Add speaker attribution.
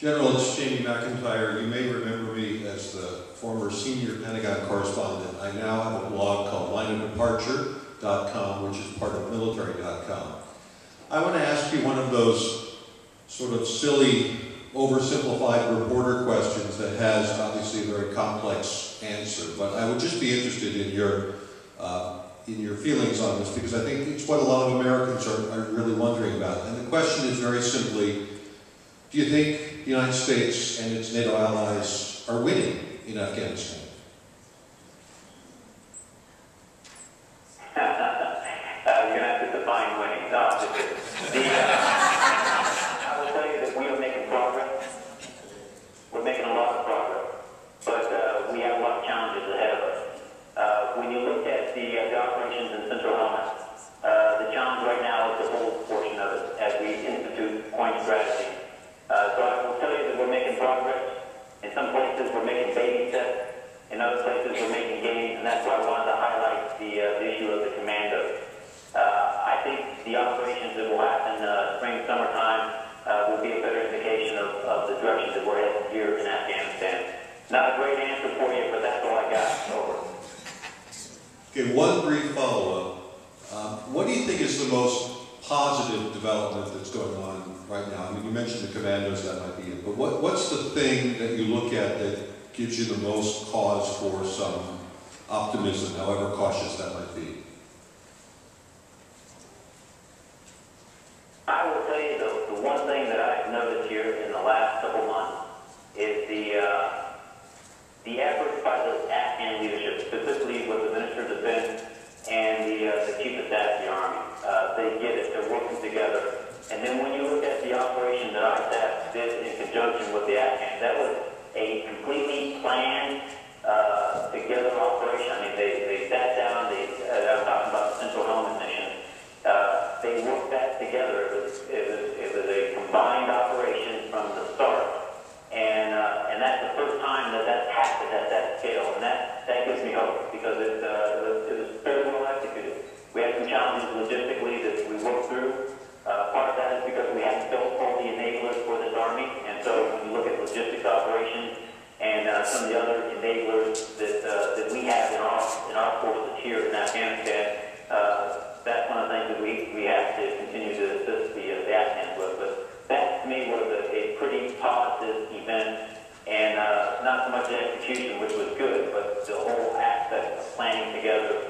Speaker 1: General, it's Jamie McIntyre. You may remember me as the former senior Pentagon correspondent. I now have a blog called lineofdeparture.com, which is part of military.com. I want to ask you one of those sort of silly, oversimplified reporter questions that has obviously a very complex answer, but I would just be interested in your feelings on this, because I think it's what a lot of Americans are really wondering about. And the question is very simply, do you think the United States and its NATO allies are winning in Afghanistan?
Speaker 2: You're going to have to define winning. No, I'm just kidding. I will tell you that we are making progress. We're making a lot of progress. But we have a lot of challenges ahead of us. When you look at the operations in Central Helmand, the challenge right now is the whole portion of it as we institute point strategy. So I will tell you that we're making progress. In some places we're making baby steps. In other places we're making gains, and that's why I wanted to highlight the issue of the commandos. I think the operations that will happen spring, summertime will be a better indication of the direction that we're headed here in Afghanistan. Not a great answer for you, but that's all I got. Over.
Speaker 1: Okay, one brief follow-up. What do you think is the most positive development that's going on right now? I mean, you mentioned the commandos, that might be it, but what's the thing that you look at that gives you the most cause for some optimism, however cautious that might be?
Speaker 2: I will tell you the one thing that I've noticed here in the last couple months is the efforts by the Afghan leadership, specifically with the Minister of Defense and the Chief of Staff of the Army. They get it, they're working together. And then when you look at the operation that ISAF did in conjunction with the Afghans, that was a completely planned, together operation. I mean, they sat down, I'm talking about the Central Helmand mission. They worked that together. It was a combined operation from the start. And that's the first time that that's happened at that scale. And that gives me hope, because it was very well executed. We had some challenges logistically that we worked through. Part of that is because we hadn't built all the enablers for this Army. And so when you look at logistics operations and some of the other enablers that we have in our forces here in Afghanistan, that's one of the things that we have to continue to assist the Afghans with. But that, to me, was a pretty positive event, and not so much the execution, which was good, but the whole aspect of planning together